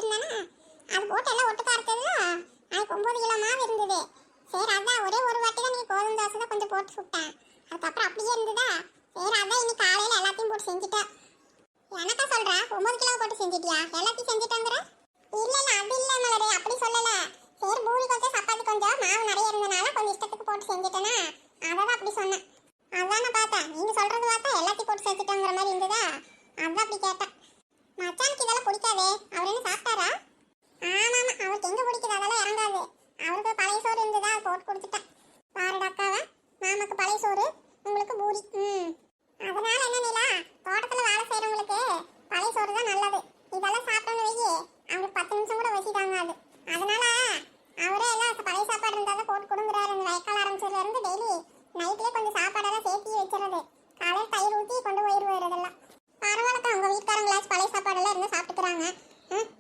வச்சிருந்தானா அது போட்டு எல்லாம் ஒட்டுக்கா அரைச்சதுல அதுக்கு 9 கிலோ மாவு இருந்தது. சரி அதான் ஒரே ஒரு வாட்டி தான் நீ கோதுமை தோசை தான் கொஞ்சம் போட்டு சுட்டேன். அதுக்கப்புறம் அப்படியே இருந்ததா. சரி அதான் இன்னைக்கு காலையில எல்லாத்தையும் போட்டு செஞ்சுட்டேன். எனக்கா சொல்ற 9 கிலோ போட்டு செஞ்சிட்டியா? எல்லாத்தையும் செஞ்சுட்டாங்கற? இல்ல அது இல்ல மலரே, அப்படி சொல்லல. சரி பூரி கொஞ்சம் சப்பாத்தி கொஞ்சம் மாவு நிறைய இருந்தனால கொஞ்சம் இஷ்டத்துக்கு போட்டு செஞ்சுட்டேனா அதான் அப்படி சொன்னேன். அதானே பார்த்தேன் நீங்க சொல்றது பார்த்தா எல்லாத்தையும் போட்டு செஞ்சுட்டாங்கிற மாதிரி இருந்ததா. அதான் அப்படி கேட்டேன். மச்சானுக்கு இதெல்லாம் பிடிக்காதே, அவர் என்ன சாப்பிட்டாரா? ஆமா அவருக்கு எங்க பிடிக்குது, அதெல்லாம் இறங்காது. அவருக்கு பழைய சோறு இருந்ததா போட்டு கொடுத்துட்டேன். பாருடா அக்காவை, மாமாக்கு பழைய சோறு, உங்களுக்கு பூரி. அதனால என்ன நிலா, தோட்டத்துல வேலை செய்யறவங்களுக்கு பழைய சோறு தான் நல்லது. இதெல்லாம் சாப்பிட்டோன்னு வையி அவங்களுக்கு 10 நிமிஷம் கூட வசி தாங்காது. அதனால அவரே எல்லாம் பழைய சாப்பாடு இருந்தாலும் போட்டு கொடுங்குறாரு. இந்த வயக்கால் ஆரம்பிச்சதுல இருந்து டெய்லி நைட்லேயே கொஞ்சம் சாப்பாடெல்லாம் சேர்த்து வச்சிடறது. காலையில் தயிர் ஊற்றி கொண்டு போயிடுவார். இதெல்லாம் பரவாயில்லக்கா, உங்க வீட்டுக்காரங்களாச்சும் பழைய சாப்பாடெல்லாம் இருந்தால் சாப்பிட்டுக்கிறாங்க.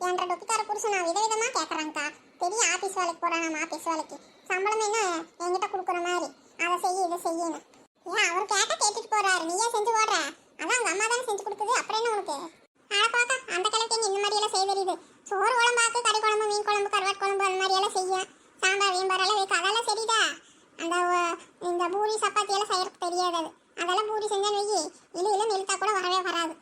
என்ற டொக்கிக்கார புருஷன் நான் விதவிதமா கேட்கறாங்கக்கா. பெரிய ஆபீஸ் வேலைக்கு போறான், நம்ம ஆபீஸ் வேலைக்கு சம்பளம் என்ன என்கிட்ட கொடுக்குற மாதிரி அதை செய்ய இதை செய்யணும். ஏன் அவர் கேட்டா கேட்டுட்டு போறாரு, நீ ஏன் செஞ்சு போடுற? அதான் உங்க அம்மா தானே செஞ்சு கொடுக்குது, அப்புறம் என்ன உனக்கு? பாக்கா அந்த கிழக்கு இந்த மாதிரி எல்லாம் செய்ய தெரியுது. சோறு குழம்பாக்கு, கறி குழம்பு, மீன் குழம்பு, கருவாட்டு குழம்பு அந்த மாதிரி எல்லாம் செய்ய, சாம்பார் வீம்பார் எல்லாம் வைக்க, அதெல்லாம் சரிதா. அந்த இந்த பூரி சப்பாத்தி எல்லாம் செய்யறதுக்கு தெரியாது. அதெல்லாம் பூரி செஞ்சான்னு வைக்கி இழு நிறுத்தா கூட வரவே வராது.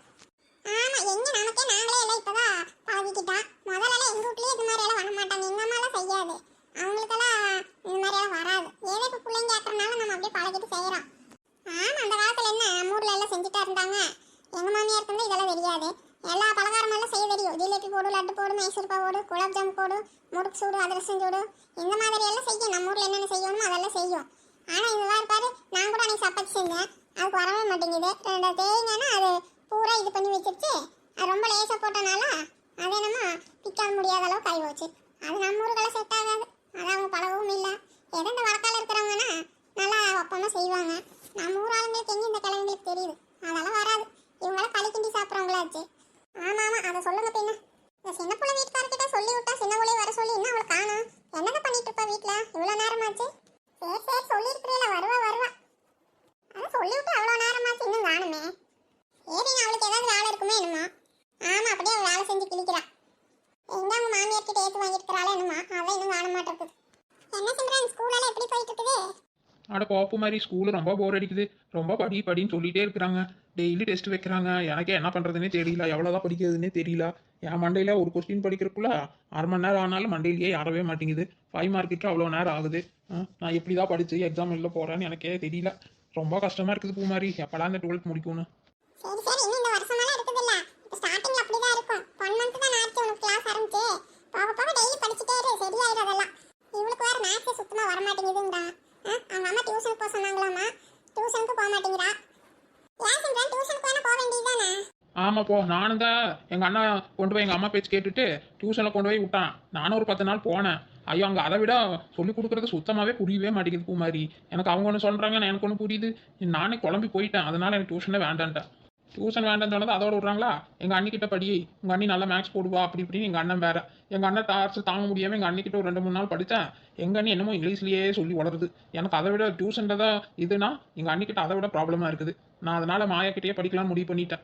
ஆமா எங்க நமக்கே நாங்களே எல்லாம் இப்பதான் பழகிக்கிட்டா. முதல்ல எங்க வீட்லயே இது மாதிரி எல்லாம் பண்ண மாட்டாங்க. எங்க அம்மா எல்லாம் செய்யாது, அவங்களுக்கெல்லாம் இந்த மாதிரி எல்லாம் வராது. ஏதோ இப்ப பிள்ளைங்க கேட்கறதுனால நம்ம அப்படியே பழகிட்டு செய்யறோம். ஆமா அந்த காலத்துல என்ன நம்ம ஊர்ல எல்லாம் செஞ்சுட்டா இருந்தாங்க. எங்க மாமியாருக்கு வந்து இதெல்லாம் தெரியாது. எல்லா பலகாரமும் எல்லாம் செய்ய தெரியும். ஜிலேபி போடு, லட்டு போடு, மைசூர் பாவு போடு, குலாப் ஜாம் போடு, முறுக்கு சூடு, அதிரசம் சூடு, இந்த மாதிரி எல்லாம் செய்யும். நம்ம ஊர்ல என்னென்ன செய்யணுமோ அதெல்லாம் செய்யும். ஆனா இதெல்லாம் இருப்பாரு, நான் கூட அன்னைக்கு சப்பாத்தி செஞ்சேன், அதுக்கு வரவே மாட்டேங்குது. 2 தேங்காய்னா அது பூரா இது பண்ணி வச்சிருச்சு. அது ரொம்ப லேசாக போட்டனால அதை நம்ம பிக்காத முடியாத அளவு கை வச்சு. அது நம்ம ஊருக்கெல்லாம் செட் ஆகாது. அது அவங்க பழகவும் இல்லை. ஏதோ இந்த வழக்கால் இருக்கிறவங்கன்னா நல்லா ஒப்பமாக செய்வாங்க. நம்ம ஊர் ஆளுங்களுக்கு எங்கே இந்த கிழமைங்களுக்கு தெரியுது, அதெல்லாம் வராது. இவங்களாம் களி கிண்டி சாப்பிட்றவங்களாச்சு. ஆமாம் அதை சொல்லுங்க. பின்ன இந்த சின்ன பிள்ளை வீட்டுக்காரர்கிட்ட சொல்லி விட்டா சின்ன பிள்ளைய வர சொல்லி இன்னும் அவளை காணும். என்னதான் பண்ணிட்டு இருப்பா வீட்டில் இவ்வளோ நேரமாச்சு? சரி சொல்லியிருக்கிறீல, வருவா. அதான் சொல்லி விட்டு அவ்வளோ நேரமாச்சு இன்னும் காணுமே. சரி அவளுக்கு ஏதாவது வேலை இருக்குமே என்னமா? ஆமா அப்படியே அவள் வேலை செஞ்சு கிழிக்கிறா. எங்க அவங்க மாமியார்கிட்ட ஏற்று வாங்கியிருக்கிறாளே என்னமா, அதான் இன்னும் காண மாட்டேங்குது. என்ன சிம்ரன், ஸ்கூலெல்லாம் எப்படி போயிட்டு இருக்குது? அட பாப்பு மாதிரி ஸ்கூலு ரொம்ப போர் அடிக்குது. ரொம்ப படின்னு சொல்லிட்டே இருக்கிறாங்க. டெய்லி டெஸ்ட் வைக்கிறாங்க. எனக்கே என்ன பண்ணுறதுனே தெரியல, எவ்வளோதான் படிக்கிறதுனே தெரியல. என் மண்டையில் ஒரு கொஸ்டின் படிக்கிறதுக்குள்ள 1/2 மணி நேரம் ஆனாலும் மண்டையிலேயே ஏறவே மாட்டேங்குது. 5 மார்க்குக்கு அவ்வளோ நேரம் ஆகுது. நான் எப்படி தான் படித்து எக்ஸாம் எழுத போகிறேன்னு எனக்கே தெரியல. ரொம்ப கஷ்டமாக இருக்குது பூமாரி. எப்படா இந்த 12th முடிக்கணும்? சரி இன்னும் இந்த வருஷமெல்லாம் இருக்குதுல்ல, இப்போ ஸ்டார்டிங்ல அப்படிதான் இருக்கும். 1 மந்த் தான் ஆச்சு உனக்கு கிளாஸ் ஆரம்பிச்சு. போக டெய்லி படிச்சுட்டே இரு, சரியாயிடும் அதெல்லாம். இவளுக்கு வேற மேத்ஸ் சுத்தமா வர மாட்டேங்குதுங்கடா. அவங்க அம்மா டியூஷனுக்கு போக சொன்னாங்களாமா, டியூஷனுக்கு போக மாட்டேங்கிறா. ஏன் சிம்ரன், டியூஷனுக்கு வேணா போக வேண்டியதுதானே? ஆமாம் போ. நானும் தான் எங்கள் அண்ணா கொண்டு போய் எங்கள் அம்மா பேச்சு கேட்டுட்டு டியூஷனில் கொண்டு போய் விட்டான். நானும் ஒரு 10 நாள் போனேன். ஐயோ அங்கே அதை விட சொல்லிக் கொடுக்குறது சுத்தமாகவே புரியவே மாட்டேங்குது பூமாரி. எனக்கு அவங்க ஒன்று சொல்கிறாங்க, எனக்கு ஒன்று புரியுது. நானே குழம்பி போயிட்டேன். அதனால எனக்கு டியூஷனே வேண்டான்ட்டேன். டியூஷன் வேண்டாம்னு சொன்னது அதோட விட்றாங்களா? எங்கள் அண்ணிக்கிட்ட படி, உங்கள் அண்ணி நல்லா மேக்ஸ் போடுவா அப்படி இப்படின்னு எங்கள் அண்ணன் வேற. எங்கள் அண்ணன் டார்ச்சு தாங்க முடியாமல் எங்கள் அண்ணிக்கிட்ட ஒரு 2-3 நாள் படித்தேன். எங்கள் அண்ணி என்னமோ இங்கிலீஷ்லேயே சொல்லி வளருது. எனக்கு அதை விட டியூஷனில் தான் இதுனா எங்கள் அண்ணிக்கிட்ட அதை விட ப்ராப்ளமாக இருக்குது. நான் அதனால் மாயாக்கிட்டே படிக்கலாம்னு முடிவு பண்ணிட்டேன்.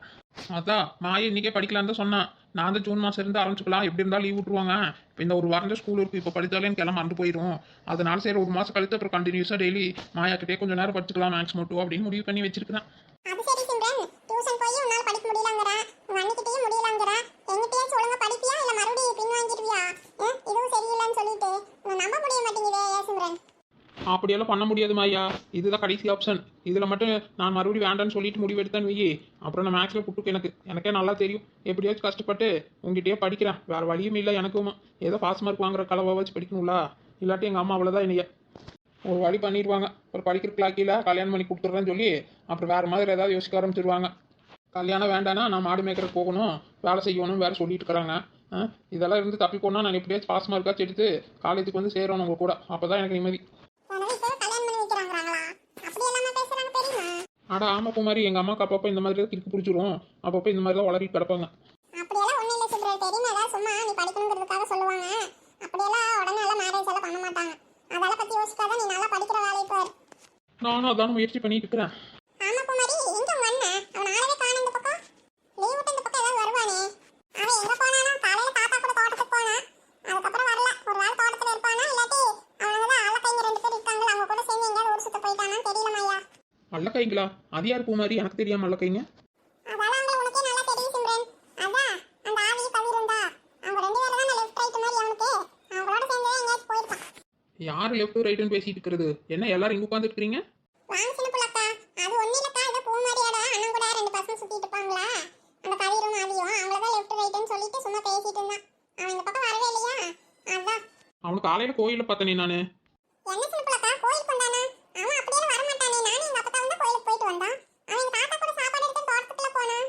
அதான் மாயா இன்றைக்கே படிக்கலான்னு தான் சொன்னான். நான் வந்து ஜூன் மாதம் இருந்து ஆரம்பிச்சுக்கலாம், எப்படி இருந்தாலும் லீவ் விட்டுருவாங்க. இப்போ இந்த ஒரு வாரம் ஸ்கூல் இருக்குது, இப்போ படித்தாலே எனக்கு எல்லாம் மறந்து போயிடும். அதனால சரி 1 மாதம் கழித்து அப்புறம் கண்டினியூஸாக டெய்லி மாயாக்கிட்டே கொஞ்சம் நேரம் படிச்சுக்கலாம் மேக்ஸ் மட்டும் அப்படின்னு முடிவு பண்ணி வச்சிருக்கிறேன். அது சரி சிம்ரன், டியூஷன் போய் உன்னால படிக்க முடியலங்கற, உங்க அண்ணிக்கிட்டயும் முடியலங்கற, என்கிட்டயே சொல்லுங்க படிப்பியா இல்ல மறுபடியும் பின் வாங்கிடுவியா? இதுவும் சரியில்லைன்னு சொல்லிட்டு உன்னை நம்ப முடிய மாட்டேங்குதே சிம்ரன். அப்படியெல்லாம் பண்ண முடியாது மாயா, இதுதான் கடைசி ஆப்ஷன். இதில் மட்டும் நான் மறுபடியும் வேண்டான்னு சொல்லிட்டு முடிவு எடுத்தேன்னு வையே, அப்புறம் நான் மேக்ஸில் புட்டுக்கு எனக்கே நல்லா தெரியும். எப்படியாச்சும் கஷ்டப்பட்டு உங்ககிட்டயே படிக்கிறேன். வேறு வழியும் இல்லை எனக்கும். ஏதோ பாஸ் மார்க் வாங்குற கலவை வச்சு படிக்கணும்ல, இல்லாட்டி எங்கள் அம்மா அவ்வளோதான் என்னைய ஒரு வழி பண்ணிடுவாங்க. ஒரு படிக்கிற கிளாக்கியில் கல்யாணம் பண்ணி கொடுத்துட்றேன்னு சொல்லி அப்புறம் வேறு மாதிரி ஏதாவது யோசிக்க ஆரம்பிச்சிருவாங்க. கல்யாணம் வேண்டானா நான் மாடு மேய்க்கிறதுக்கு போகணும், வேலை செய்யணும் வேறு சொல்லிட்டு இருக்கிறாங்க. இதெல்லாம் இருந்து தப்பி போனால் நான் எப்படியாச்சும் பாஸ் மார்க்காச்சும் எடுத்து காலேஜுக்கு வந்து சேரணும் உங்கள் கூட. அப்போ தான் எனக்கு நிம்மதி. அட ஆமா குமாரி, எங்கள் அம்மாவுக்கு அப்பப்போ இந்த மாதிரி கிறுக்கு பிடிச்சிரும். அப்பப்போ இந்த மாதிரி தான் வளரிட்டு கிடப்பாங்க. அப்படியெல்லாம் ஒன்றும் இல்லை சிம்ரன், தெரியுமா? சும்மா நீ படிக்கணுங்கிறதுக்காக சொல்லுவாங்க. அப்படியெல்லாம் உடனே எல்லாம் மேரேஜ் எல்லாம் பண்ண மாட்டாங்க. அதெல்லாம் பற்றி யோசிக்காத, நீ நல்லா படிக்கிற வேலையை பாரு. நானும் அதான் முயற்சி பண்ணிட்டு இருக்கிறேன். ஆமா குமாரி, எங்க உங்க அண்ணன்? அவன் ஆளவே காணோம். இந்த பக்கம் லீவ் விட்டு இந்த பக்கம் ஏதாவது வருவானே. அவன் எங்க போனாலும் காலையில தாத்தா கூட தோட்டத்துக்கு அல்லக்கைங்களா? அது யார் பூமாரி? எனக்கு தெரியாம அல்லக்கைங்க. அதெல்லாம் உனக்கே நல்லா தெரியும் சிம்ரன். அதான் அந்த ஆவி கவிருந்தா அவங்க ரெண்டு பேரும் தான் லெஃப்ட் ரைட் மாதிரி அவனுக்கு அவங்களோட சேர்ந்து எங்கேயாச்சும் போயிருப்பான். யார் லெஃப்ட் ரைட்டுன்னு பேசிட்டு இருக்கிறது? என்ன எல்லாரும் இங்க உட்காந்துட்டு இருக்கீங்க? வாங்க சின்ன புள்ளக்கா, அது ஒன்றும் இல்லக்கா, இதை பூமாரியோட அண்ணன் கூட ரெண்டு பசங்க சுற்றிட்டு இருப்பாங்களா, அந்த கவிரும் ஆவியும் அவங்களதான் லெஃப்ட் ரைட்டுன்னு சொல்லிட்டு சும்மா பேசிட்டு இருந்தான். அவன் இந்த பக்கம் வரவே இல்லையா, அதான். அவனுக்கு காலையில கோயில பார்த்தனே நானு. என்ன சின்ன புள்ளக்கா, கோயிலுக்கு வந்தானா? அவன் அப்படியே வரமாட்டானே, நானும் எங்க அப்பா தான் கோயிலுக்கு போயிட்டு வந்தான். அவன் எங்க தாத்தா கூட சாப்பாடு எடுத்து தோட்டத்துக்குள்ள போனான்.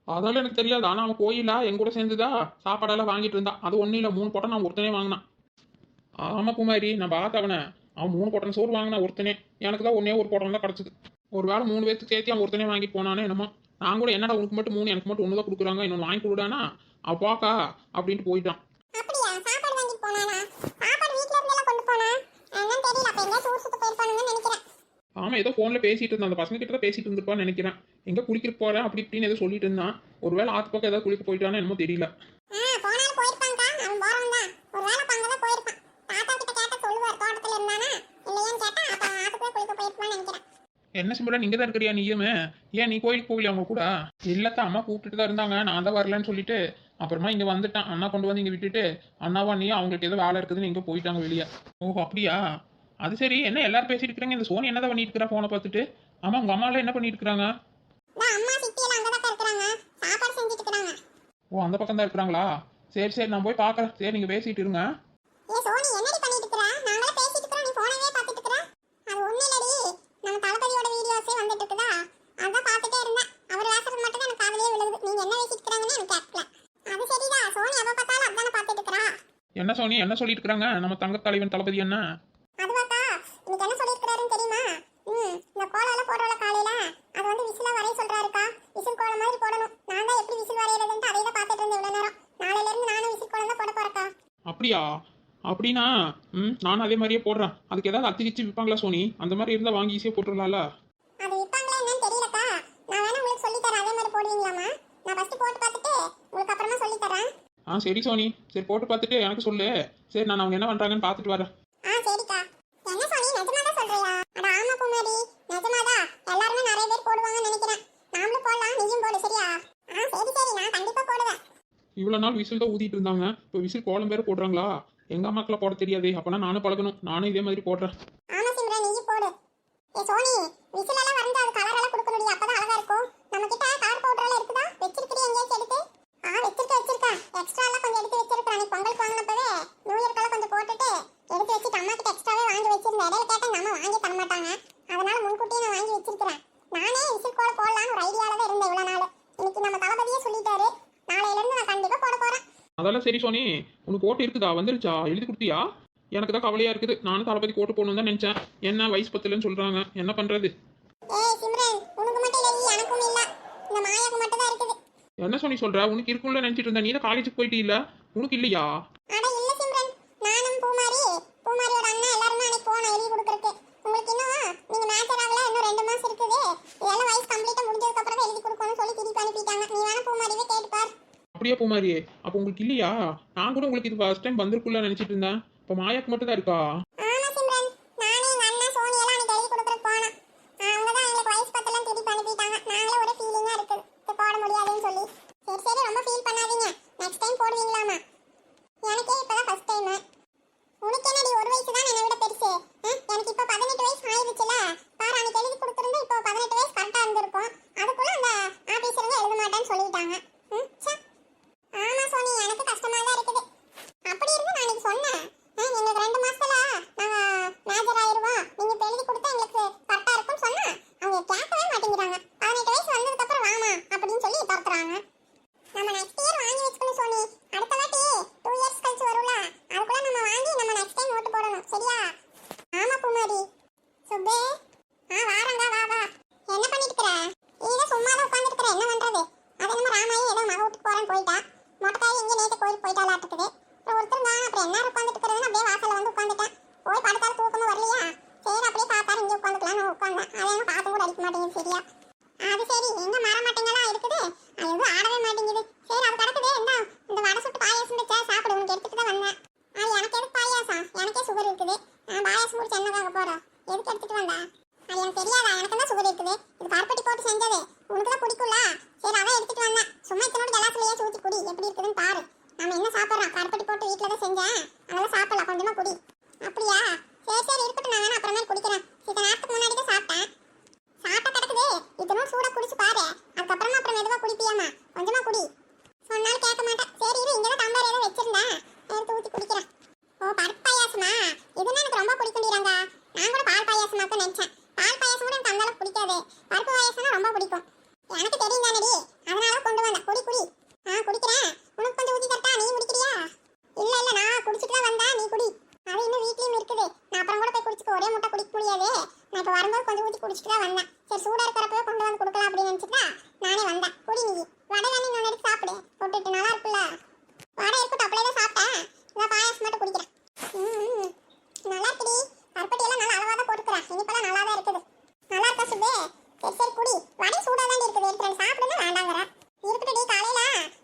அதெல்லாம் எனக்கு தெரியாது. ஆனா அவன் கோயிலா என் கூட சேர்ந்துதா சாப்பாடெல்லாம் வாங்கிட்டு இருந்தான். அது ஒன்றும் இல்லை, 3 பொட்டை நான் ஒருத்தனே வாங்கினான். ஆமா பூமாரி, நான் பார்த்தவனே. அவன் 3 பொட்டை சோறு வாங்கினா ஒருத்தனே. எனக்கு தான் ஒன்னே ஒரு பொட்டை தான் கிடச்சிது. ஒரு வேளை 3 பேருக்கு சேர்த்து அவன் ஒருத்தனே வாங்கிட்டு போனானே என்னமோ. நான் கூட என்னடா உனக்கு மட்டும் 3 எனக்கு மட்டும் 1 தான் கொடுக்குறாங்க, இன்னொன்று வாங்கி கொடுடானா அப்பாக்கா அப்படின்ட்டு போயிட்டான். அப்படியா, சாப்பாடு வாங்கிட்டு போனானா? சாப்பாடு வீட்ல இருந்து எல்லாம் கொண்டு போனா என்னன்னு தெரியல. அப்ப எங்க ஊர் சுத்த போயிருப்பானுங்கன்னு நினைக்கிறேன். ஆமா, ஏதோ ஃபோனில் பேசிட்டு இருந்தான். அந்த பசங்க கிட்ட தான் பேசிட்டு இருந்திருப்பான்னு நினைக்கிறேன். எங்கே குளிக்க போறேன் அப்படி இப்படின்னு ஏதோ சொல்லிட்டு இருந்தான். ஒருவேளை ஆத்து பக்கம் ஏதாவது குளிக்க போயிட்டானோ என்னமோ தெரியல. போனாலும் போயிருப்பாங்கக்கா, அவன் போறவன் தான். ஒரு வேளை பங்கதான் போயிருப்பான். தாத்தா கிட்ட கேட்ட சொல்லுவார் தோட்டத்துல இருந்தானா இல்லையான்னு கேட்டா அப்ப ஆத்துக்குள்ள குளிக்க போயிருப்பான்னு நினைக்கிறேன். என்ன சிம்பிளா நீங்க தான் இருக்கிறியா நீயுமே? ஏன் நீ கோயிலுக்கு போகலையா அவங்க கூட? இல்லத்தா, அம்மா கூப்பிட்டுட்டு தான் இருந்தாங்க, நான் தான் வரலன்னு சொல்லிட்டு அப்புறமா இங்க வந்துட்டான். அண்ணா கொண்டு வந்து இங்க விட்டுட்டு அண்ணாவா நீ அவங்களுக்கு ஏதோ வேலை இருக்குதுன்னு இங்க போயிட்டாங்க வெளியே. ஓஹோ அப்படியா? அது சரி, என்ன எல்லாரும் பேசிட்டு இருக்கிறாங்க? இந்த சோனி என்னதான் பண்ணிட்டு இருக்கிறா போனை பார்த்துட்டு? ஆமா, உங்க அம்மா எல்லாம் என்ன பண்ணிட்டு இருக்காங்க? அம்மா சித்தி எல்லாம் அங்கதான் இருக்கிறாங்க, சாப்பாடு செஞ்சுட்டு இருக்காங்க. ஓ, அந்த பக்கம் தான் இருக்கிறாங்களா? சரி சரி, நான் போய் பார்க்கறேன். சரி, நீங்க பேசிட்டு இருங்க. ஏ சோனி, என்னடி பண்ணிட்டு இருக்கற? நாங்களே பேசிட்டு இருக்கோம், நீ போனவே பார்த்துட்டு இருக்கற. அது ஒண்ணு இல்லடி, நம்ம தளபதியோட வீடியோஸே வந்துட்டு இருக்குதா, அதான் பார்த்துட்டே இருந்தேன். அவர் பேசுறது மட்டும் தான் எனக்கு காதுலயே விழுகுது. நீங்க என்ன பேசிட்டு இருக்காங்கன்னு எனக்கு கேட்கல. அது சரிடா, சோனி அவ பார்த்தாலும் அதானே பார்த்துட்டு இருக்கறா. என்ன சோனி, என்ன சொல்லிட்டு இருக்காங்க நம்ம தங்க தலைவன் தளபதி? என்ன அதுவாக்கா, இன்னைக்கு என்ன சொல்லியிருக்கிறாருன்னு தெரியுமா? இந்த கோலம் போடுறோல காலையில, அது வந்து விசிலா வரைய சொல்றாருக்கா. விசில் கோலம் மாதிரி போடணும். நான் தான் எப்படி விசில் வரையறதுன்ட்டு அதை தான் பார்த்துட்டு இருந்தேன் இவ்வளவு நேரம். நாளையில இருந்து நானும் விசில் கோலம் தான் போட போறேக்கா. அப்படியா? அப்படின்னா நானும் அதே மாதிரியே போடுறேன். அதுக்கு ஏதாவது அத்திக்கிச்சு விற்பாங்களா சோனி? அந்த மாதிரி இருந்தால் வாங்கி ஈஸியாக போட்டுடலாம்ல. அது விற்பாங்களா என்னன்னு தெரியலக்கா. நான் வேணா உங்களுக்கு சொல்லி தரேன், அதே மாதிரி போடுவீங்களாமா? நான் ஃபர்ஸ்ட் போட்டு பார்த்துட்டு உங்களுக்கு அப்புறமா சொல்லி தரேன். சரி சோனி, சரி போட்டு பார்த்துட்டு எனக்கு சொல்லு. சரி, நான் அவங்க என்ன பண்றாங்கன்னு பார்த்துட்டு வரேன். சரிக்கா. என்ன சோனி, நிஜமா தான் சொல்றியா? அட ஆமா பூமாரி, நிஜமாதான். எல்லாருமே நிறைய பேர் போடுவாங்கன்னு நினைக்கிறேன். நாமளும் போடலாம், நீயும் போடு சரியா? சரி சரி, நான் கண்டிப்பா போடுவேன். இவ்வளோ நாள் விசில் தான் ஊதிட்டு இருந்தாங்க, இப்போ விசில் கோலம் பேர் போடுறாங்களா? எங்க அம்மாக்கெல்லாம் போட தெரியாதே. அப்போனா நானும் பழகணும். நானும் இதே மாதிரி போடுறேன். ஆமா சிம்ரன், நீயும் போடு. ஏ சோனி, விசில் எல்லாம் வந்து அது கலர் எல்லாம் கொடுக்கணும்டி, அப்பதான் அழகா இருக்கும். நம்ம கிட்ட கலர் பவுடர் எல்லாம் இருக்குதா? வச்சிருக்கீங்க எங்கேயாச்சும் எடுத்து? வச்சிருக்கேன். எக்ஸ்ட்ரா எல்லாம் கொஞ்சம் எடுத்து வச்சிருக்கேன். நீ பொங்கலுக்கு வாங்கினப்பவே நியூ இயர்க்கெல்லாம் கொஞ்சம் போட்டுட்டு எடுத்து வச்சுட்டு அம்மா கிட்ட எக்ஸ்ட்ராவே வாங்கி வச்சிருந்தேன். இடையில கேட்டேன், அம்மா வாங்கி தர மாட்டாங்க. அதனால முன்கூட்டியே நான் வாங்கி வச்சிருக்கிறேன். நானே விசில் கோலம் போடலான்னு ஒரு ஐடியால தான் இருந்தேன் இவ்வளவு நாள். இன்னைக்கு நம்ம தளபதியே சொல்லிட்டாரு, நாளையில இருந்து நான் கண்டிப்பா போட போறேன். அதெல்லாம் சரி சோனி, உனக்கு ஓட்டு இருக்குதா? வந்துருச்சா? எழுதி கொடுத்தியா? எனக்கு தான் கவலையா இருக்குது. நானும் தளபதி கோட்டு போகணும்னு தான் நினைச்சேன். என்ன வயசு பத்தலன்னு சொல்றாங்க, என்ன பண்றது? ஏய் சிம்ரன், உனக்கு மட்டும் இல்ல, எனக்கும் இல்ல, இந்த மாயாக்கு மட்டும் தான் இருக்குது. என்ன சோனி சொல்ற? உனக்கு இருக்கும்ல நினைச்சிட்டு இருந்தேன். நீ தான் காலேஜுக்கு போயிட்டு இல்ல, உனக்கு இல்லையா? அட இல்ல சிம்ரன், நானும் பூமாரியோட அண்ணா எல்லாரும் அன்னைக்கு போனோம் எழுதி கொடுக்கறதுக்கு. உங்களுக்கு இன்னும் நீங்க மேஜர் ஆகல, இன்னும் 2 மாசம் இருக்குது. இதெல்லாம் வயசு கம்ப்ளீட்டா முடிஞ்சதுக்கு அப்புறம் எழுதி கொடுக்கணும்னு சொல்லி திருப்பி அனுப்பிட்டாங்க. நீ வேணா பூமாரியே கேட்டு பார். அப்படியே பூமாரியே, அப்போ உங்களுக்கு இல்லையா? நான் கூட உங்களுக்கு இது ஃபர்ஸ்ட் டைம் வந்திருக்குள்ள நினைச்சிட்டு இருந்தேன். இப்போ மாயாக்கு மட்டும் தான் இருக்கா? ஆமா சிம்ரன், நானே எங்க அண்ணா சோனி எல்லாம் அன்னைக்கு எழுதி கொடுக்கறதுக்கு போனோம். அவங்க தான் எங்களுக்கு வயசு பத்தலாம் திருப்பி அனுப்பிட்டாங்க. நாங்களே ஒரு ஃபீலிங்கா இருக்குது இது போட முடியாதுன்னு சொல்லி. சரி சரி, ரொம்ப ஃபீல் பண்ணாதீங்க. நெக்ஸ்ட் டைம் போடுவீங்களாமா? எனக்கே இப்பதான் ஃபர்ஸ்ட் டைம். உனக்கு என்னடி ஒரு வயசு தான் என்னை விட பெருசு? எனக்கு இப்போ 18 வயசு ஆயிடுச்சுல. பாரு, அன்னைக்கு எழுதி கொடுத்துருந்து இப்போ 18 வயசு கரெக்டா இருந்திருக்கும். அதுக்குள்ள அந்த ஆபீசருங்க எழுத மாட்டேன்னு சொல்லிட்டாங்க. ஆமா சோனி, எனக்கு கஷ்டமா தான் இருக்குது. அப்படி இருந்து நான் இன்னைக்கு சொன்னேன், எங்களுக்கு 2 மாசத்துல நாங்க மேஜர் ஆயிருவோம், நீங்க இப்போ எழுதி கொடுத்தா எங்களுக்கு கரெக்டா இருக்கும்னு சொன்னா அவங்க கேட்கவே மாட்டேங்கிறாங்க. 18 வயசு வந்ததுக்கு அப்புறம் வாமா அப்படின்னு சொல்லி துரத்துறாங்க. நம்ம நெக்ஸ்ட் இயர் வாங்கி வச்சுக்கணும் சோனி. அடுத்த வாட்டி 2 இயர்ஸ் கழிச்சு வரும்ல, அதுக்குள்ள நம்ம வாங்கி நம்ம நெக்ஸ்ட் டைம் ஓட்டு போடணும் சரியா? ஆமா பூமாரி. சுபே, வாரங்க, வா. என்ன பண்ணிட்டு இருக்கற? நீ சும்மா தான் உட்கார்ந்துட்டு இருக்கற, என்ன பண்றது? அது நம்ம ராமாயே குடியாமா, கொஞ்சமா குடி. சொன்னாலும் கேட்க மாட்டேன். சரி இரு, இங்கதான் டம்ளர் ஏதோ வச்சிருந்தேன், எடுத்து ஊத்தி குடிக்கிறேன். ஓ, பருப்பு பாயாசமா? இதுன்னா எனக்கு ரொம்ப பிடிக்கும்டிறாங்க. நான் கூட பால் பாயாசமா தான் நினைச்சேன். பால் பாயாசம் கூட எனக்கு அந்த அளவுக்கு பிடிக்காது. பருப்பு பாயாசம்னா ரொம்ப பிடிக்கும். எனக்கு தெரியும் தானடி, அதனால கொண்டு வந்தேன். குடி குடி. குடிக்கிறேன். உனக்கு கொஞ்சம் ஊத்தி தரட்டா? நீ குடிக்கிறியா? இல்ல இல்ல, நான் குடிச்சிட்டு தான் வந்தேன், நீ குடி. அது இன்னும் வீட்லயும் இருக்குது. நான் அப்புறம் கூட போய் குடிச்சுக்க, ஒரே முட்டை குடிக்க முடியாது. நான் இப்ப வரும்போது கொஞ்சம் ஊத்தி குடிச்சிட்டு தான் வந்தேன். சரி, சூடா இருக்கிறப்பவே கொண்டு வந்து கொடுக்கலாம் அப்படின்னு நினைச்சிட்டா நானே வந்தேன். குடி நீ. வடை தானே இன்னொன்று எடுத்து சாப்பிடு, தொட்டுட்டு நல்லா இருக்குல்ல. வடை இருக்கட்டும், அப்படியே தான் சாப்பிட்டேன். நான் பாயாசம் மட்டும் குடிக்கிறேன். நல்லா இருக்குடி. கருப்பட்டி எல்லாம் நல்லா அளவா தான் போட்டுக்கிறேன். இனிப்பெல்லாம் நல்லா தான் இருக்குது. நல்லா இருக்கா சுபே? சரி சரி குடி. வடை சூடா தான் இருக்குது. எடுத்து சாப்பிடுன்னு வேண்டாங்கிற. இருக்கட்டும்டி. காலையில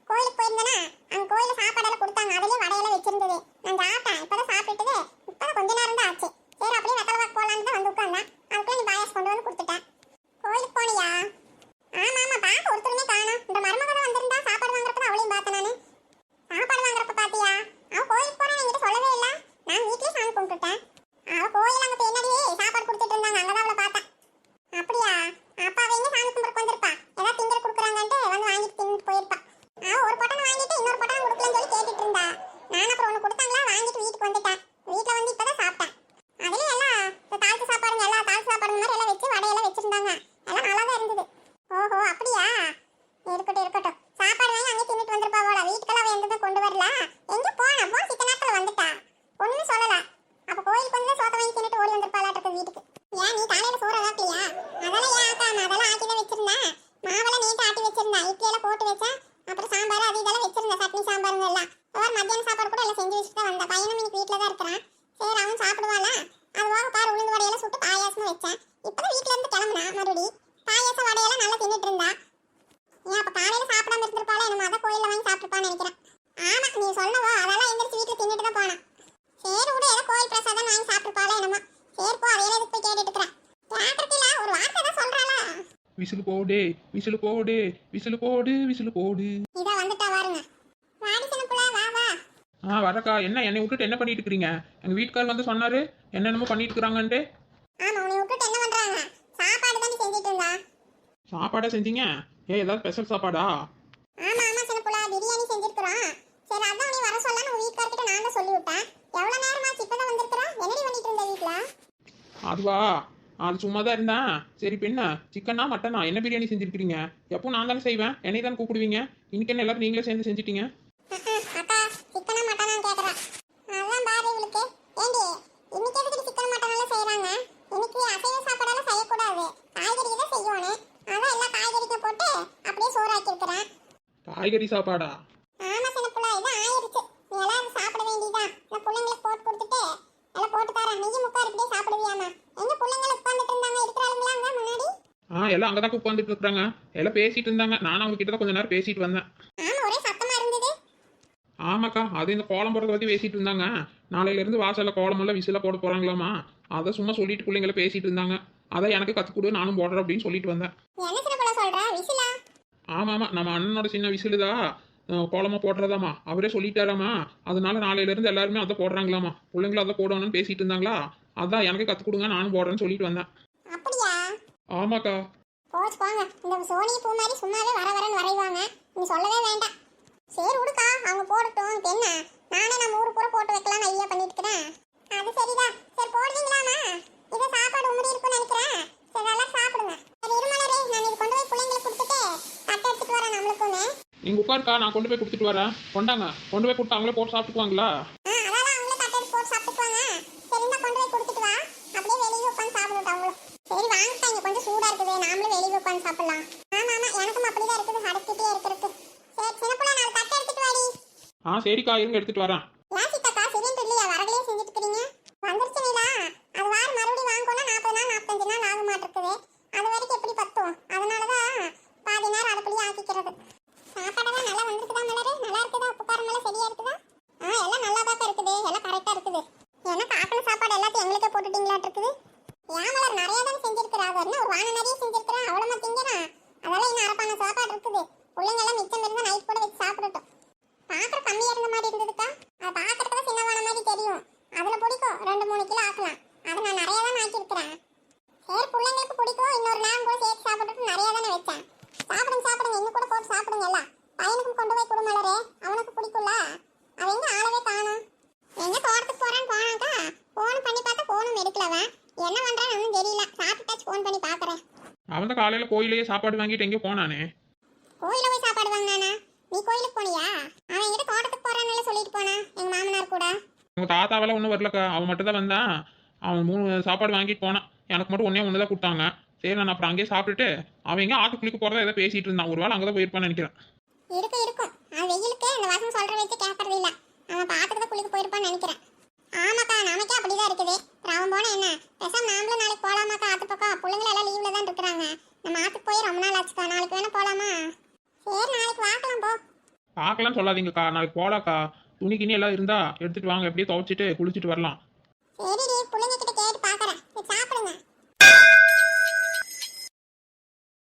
கோயிலுக்கு போயிருந்தேன்னா அங்க கோயில சாப்பாடெல்லாம் கொடுத்தாங்க. அதுலயே வடையெல்லாம் வச்சிருந்தது. நான் சாப்பிட்டேன். இப்பதான் சாப்பிட்டுட்டு இப்பதான் கொஞ்ச நேரம் தான் ஆச்சு. சரி அப்படியே வெத்தலை போலான்னு தான் வந்து உட்கார்ந்தேன். அதுக்குள்ள நீ பாயாசம் கொண்டு வந்து கொடுத்துட்டேன். கோயிலுக்கு போனியா? ஆமா ஆமா, பார்க்க ஒருத்தருமே காணோம். இந்த மருமக தான் வந்திருந்தா. சாப்பாடு வாங்குறப்ப அவளையும் பார்த்தேன் நானு. சாப்பாடு வாங்குறப்ப பாத்தியா? அவ கோயிலுக்கு போனா என்கிட்ட சொல்லவே இல்ல. நான் வீட்லயே சாமி கும்பிட்டுட்டேன். அவ கோயில் அங்க பின்னாடியே சாப்பாடு கொடுத்துட்டு இருந்தாங்க. அங்கதான் அவளை பார்த்தேன். அப்படியா? அப்ப அவ எங்க சாமி கும்பிட்டு வந்திருப்பா. ஏதாவது திங்கிற கொடுக்குறாங்கன்ட்டு வந்து வாங்கிட்டு தின்னுட்டு போயிருப்பா. அவ ஒரு பொட்டனை வாங்கிட்டு இன்னொரு பொட்டனை கொடுக்கலன்னு சொல்லி கேட்டுட்டு இருந்தா. நான் அப்புறம் ஒண்ணு கொடுத்தாங்களா, வாங்கிட்டு வீட்டுக்கு வந்துட்டேன். வீட்டுல வந்து இப்பதான் சாப்பிட்டேன். அதுலயும் எல்லாம் இந்த தாழ்த்து சாப்பாடுங்க, எல்லா தாழ்த்து சாப்பாடு மாதிரி எல்லாம் வச்சு வடையெல்லாம் வச்சிருந்தாங்க. எல்லாம் நல்லா தான் இருந்தது. ஓஹோ, அப்படியா? இருக்கட்டும் இருக்கட்டும். சாப்பாடு வாங்கி அங்கே தின்னுட்டு வந்திருப்பா போல. வீட்டுக்கெல்லாம் அவ எந்ததும் கொண்டு வரல. எங்க போன போ, சித்த நேரத்துல வந்துட்டா. ஒண்ணுமே சொல்லல. அப்ப கோயிலுக்கு வந்து சோத்த வாங்கி தின்னுட்டு ஓடி வந்திருப்பாளாட்டு வீட்டுக்கு. ஏன் நீ காலையில சோறு ஆக்கலையா? அதெல்லாம் ஏன் ஆக்காம, அதெல்லாம் ஆக்கி தான் வச்சிருந்தேன். மாவெல்லாம் நீட்டா ஆட்டி வச்சிருந்தேன். இட்லி எல்லாம் போட்டு வச்சேன். அப்புறம் சாம்பார் அது இதெல்லாம் வச்சிருந்தேன். சட்னி சாம்பாருங்க எல்லாம். அப்புறம் மத்தியான சாப்பாடு கூட எல்லாம் செஞ்சு வச்சுட்டு தான் வந்தேன். பையனும் இன்னைக்கு வீட்டுல தான் இருக்கிறான். சரி அவன் சாப்பிடுவாளா? அது போக பாரு, உளுந்து வடையெல்லாம் சுட்டு பாயாசமும் வச்சேன். இப்பதான் வீட்டுல இருந்து கிளம்புனா மறுபடி பாயாசம் வடையெல்லாம் நல்லா தின்னுட்டு இருந்தா. ஏன் அப்ப காலையில சாப்பிடாம இருந்திருப்பாளா என்னமோ? அதான் கோயில்ல வாங்கி சாப்பிட்டுப்பான்னு நினைக்கிறேன். ஆமா, நீ சொல்லவோ அதெல்லாம் எந்திரிச்சு வீட்டுல தின்னுட்டு தான் போனான். சரி விடு, ஏதோ கோயில் பிரசாதம் வாங்கி சாப்பிட்டுப்பாளா என்னமோ. சரி போ, அதையில எதுக்கு போய் கேட்டுட்டு இருக்கிறேன். கேட்கறதுல ஒரு வார்த்தை தான் சொல்றாளா? விசிலு போடு, விசிலு போடு, விசிலு போடு, விசிலு போடு. இதோ வந்துட்டா பாருங்க. வாடி சின்ன புள்ள, வா வா. வரக்கா. என்ன என்னை விட்டுட்டு என்ன பண்ணிட்டு இருக்கிறீங்க? எங்க வீட்டுக்காரர் வந்து சொன்னாரு என்னென்னமோ பண்ணிட்டு இருக்கிறாங்கன்ட்டு. ஆமா, உன்னை விட்டுட்டு என்ன பண்றாங்க? சாப்பாடு தானே செஞ்சுட்டு இருந்தா. சாப்பாடா செஞ்சீங்க? ஏதாவது ஸ்பெஷல் சாப்பாடா? ஆமா ஆமா சின்ன புள்ள, பிரியாணி செஞ்சிருக்கிறோம். சரி அதான் நீ வர சொல்லலாம், உங்க வீட்டுக்காரர்கிட்ட நான் தான் சொல்லி விட்டேன். எவ்வளவு நேரமா இப்பதான் வந்திருக்கிறா? என்னடி பண்ணிட்டு இருந்த வீட்டுல? அதுவா, அது சும்மா தான் இருந்தேன். சரி பின்ன சிக்கனா மட்டனா என்ன பிரியாணி செஞ்சிருக்கிறீங்க? எப்போ நான் தானே செய்வேன், என்னை தான் கூப்பிடுவீங்க. இன்னைக்கு என்ன எல்லாரும் நீங்களே சேர்ந்து செஞ்சிட்டீங்க? அக்கா, சிக்கனா மட்டனா கேக்குறேன். அதான் பாரு இவளுக்கு. ஏண்டி இன்னைக்கு எதுக்கு சிக்கன் மட்டன் எல்லாம் செய்யறாங்க? இன்னைக்கு அசைவ சாப்பாடெல்லாம் செய்யக்கூடாது, காய்கறி தான் செய்யணும். அதான் எல்லா காய்கறிக்கும் போட்டு அப்படியே சோறு ஆக்கி இருக்கிறேன். காய்கறி சாப்பாடா? ஆமா சின்ன புள்ள, இதான் ஆயிருச்சு. நீ எல்லாம் சாப்பிட வேண்டியதான். நான் பிள்ளைங்களுக்கு போட்டு கொடுத்துட்டு எல்லாம் போட்டு தரேன். நீயும் முக்கார் இப்படியே சாப்பிடுவியாமா? எங்க பிள்ளைங்களை உட்காந்துட்டு இருந்தாங்க, இருக்கிறாங்களா அங்க முன்னாடி? எல்லாம் அங்கதான் உட்காந்துட்டு இருக்காங்க. எல்லாம் பேசிட்டு இருந்தாங்க. நானும் அவங்க கிட்ட தான் கொஞ்ச நேரம் பேசிட்டு வந்தேன். ஆமா, ஒரே சத்தமா இருந்தது. ஆமாக்கா, அது இந்த கோலம் போடுறத பத்தி பேசிட்டு இருந்தாங்க. நாளையில இருந்து வாசல்ல கோலமெல்லாம் விசில போட போறாங்களாமா. அதை சும்மா சொல்லிட்டு பிள்ளைங்களை பேசிட்டு இருந்தாங்க. அதான் எனக்கு கத்து கொடு, நானும் போடுறேன் அப்படின்னு சொல்லிட்டு வந்தேன். என்ன சின்ன புள்ள சொல்ற? விசிலா? ஆமா நம்ம அண்ணனோட சின்ன விசிலுதா கோலமா போடுறதாமா. அவரே சொல்லிட்டாராமா. அதனால நாளையில இருந்து எல்லாருமே அதை போடுறாங்களாமா. பிள்ளைங்களும் அதை போடணும்னு பேசிட்டு இருந்தாங்களா. அதான் எனக்கு கத்து கொடுங்க, நானும் போடுறேன்னு சொல்லிட்டு வந்தேன். அப்படியா? ஆமாக்கா. போச்சு போங்க. இந்த சோனி பூ மாதிரி சும்மாவே வர வரன்னு வரைவாங்க. நீ சொல்லவே வேண்டாம். சரி விடுக்கா, அவங்க போடட்டும். இப்ப என்ன, நானே நம்ம ஊரு பூரா போட்டு வைக்கலாம்னு ஐடியா பண்ணிட்டு இருக்கிறேன். அது சரிதான். சரி போடுவீங்களாமா? இது சாப்பாடு உமிடி இருக்கும்னு நினைக்கிறேன். சரி நல்லா சாப்பிடுங்க. சரி இருமலரே, நான் இது கொண்டு போய் பிள்ளைங்களுக்கு கொடுத்துட்டு தட்டை எடுத்துட்டு வரேன் நம்மளுக்குன்னு. நீங்க உட்காருக்கா, நான் கொண்டு போய் கொடுத்துட்டு வரேன். கொண்டாங்க, கொண்டு போய் கொடுத்து அவங்களே போட்டு சாப்பிட்டுக்குவாங்களா? அதெல்லாம் அவங்களே தட்டை எடுத்து போட்டு சாப்பிட்டுக்குவாங்க. சரி இந்த கொண்டு போய் கொடுத்துட்டு வா. அப்படியே வெளியே உட்காந்து சாப்பிடட்டும் அவங்களும். சரி வாங்கிட்டா, இங்க கொஞ்சம் சூடா இருக்குது, நாமளும் வெளியே உட்காந்து சாப்பிடலாம். ஆமா ஆமா, எனக்கும் அப்படிதான் இருக்குது, அடைச்சிட்டே இருக்கிறது. சரி சின்ன பிள்ளை, நான் தட்டை எடுத்துட்டு வாடி. சரிக்கா, இருங்க எடுத்துட்டு வரேன். யாசிக்கா, சிலிண்டர் இல்லையா? வரலையே செஞ்சுட்டு இருக்கிறீங்க. வந்துருச்சு நீலா. அது வார மறுபடியும் வாங்கணும்னா 40 நாள் 45 நாள் ஆக மாட்டிருக்குது. அது வரைக்கும் எப்படி பத்தும்? அதனாலதான் பாதி நேரம் அடுப்புலயே ஆக்கிக்கிறது. சாப்பாடெல்லாம் நல்லா வந்துருக்குதா மலரு? நல்லா இருக்குதா? உப்பு காரம் எல்லாம் சரியா இருக்குதா? எல்லாம் நல்லா தான் இருக்குது, எல்லாம் கரெக்டா இருக்குது. எனக்கு ஆக்கின சாப்பாடு எல்லாத்தையும் எங்களுக்கே போட்டுட்டீங்களாட்டு இருக்குது. ஏன் மலர், நிறைய தானே செஞ்சிருக்கிறா. அது என்ன ஒரு வானம் நிறைய செஞ்சிருக்கிறேன், அவ்வளோமா திங்கிறான். அதெல்லாம் இன்னும் அரைப்பான சாப்பாடு இருக்குது. பிள்ளைங்க எல்லாம் மிச்சம் இருந்தா நைட் கூட வச்சு சாப்பிடட்டும். பாக்குற கம்மியா இருந்த மாதிரி இருந்ததுக்கா. அது பாக்குறதுக்கு சின்ன வானம் மாதிரி தெரியும். அதுல பிடிக்கும் 2-3 கிலோ ஆக்கலாம். அதை நான் நிறைய தான் ஆக்கியிருக்கிறேன். சரி பிள்ளைங்களுக்கு பிடிக்கும், இன்னொரு நேரம் கூட சேர்த்து சாப்பிட்டுட்டு நிறைய தானே வச்சேன். சாப்பிடுங்க சாப்பிடுங்க, இன்னும் கூட போட்டு சாப்பிடுங்க. காலையில கோயிலையே சாப்பாடு வாங்கிட்டு எங்கேயோ போனானே. கோயில போய் சாப்பாடு வாங்கினானா? நீ கோயிலுக்கு போனியா? அவன் என்கிட்ட தோட்டத்துக்கு போறான்னு சொல்லிட்டு போனா எங்க மாமனார் கூட. உங்க தாத்தாவெல்லாம் ஒன்றும் வரலக்கா, அவன் மட்டும் தான் வந்தான். அவன் 3 சாப்பாடு வாங்கிட்டு போனான். எனக்கு மட்டும் ஒன்று தான் கொடுத்தாங்க. சரி நான் அப்புறம் அங்கேயே சாப்பிட்டுட்டு அவன் எங்கே ஆட்டுக்குளிக்க போகிறதா ஏதோ பேசிட்டு இருந்தான். ஒரு வேளை அங்கே தான் போயிருப்பான்னு நினைக்கிறேன். இருக்கும் அவன் வெயிலுக்கு இந்த வாசம் சொல்ற வச்சு கேட்கறது இல்ல. அவன் பாத்துக்கு தான் குளிக்க போயிருப்பான்னு நினைக்கிறேன். ஆமாக்கா நமக்கே அப்படிதான் இருக்குது. அப்புறம் அவன் போனா என்ன, பேசாம நாமளும் நாளைக்கு போலாமாக்கா ஆத்து பக்கம்? பிள்ளைங்க எல்லாம் லீவ்ல தான் இருக்கிறாங்க. நம்ம ஆத்துக்கு போய் ரொம்ப நாள் ஆச்சுக்கா. நாளைக்கு வேணா போலாமா? சரி நாளைக்கு வாக்கலாம் போ. பார்க்கலாம்னு சொல்லாதீங்கக்கா, நாளைக்கு போகலாக்கா. துணி கிணி எல்லாம் இருந்தால் எடுத்துகிட்டு வாங்க, எப்படியே துவைச்சிட்டு குளிச்சுட்டு வரலாம்.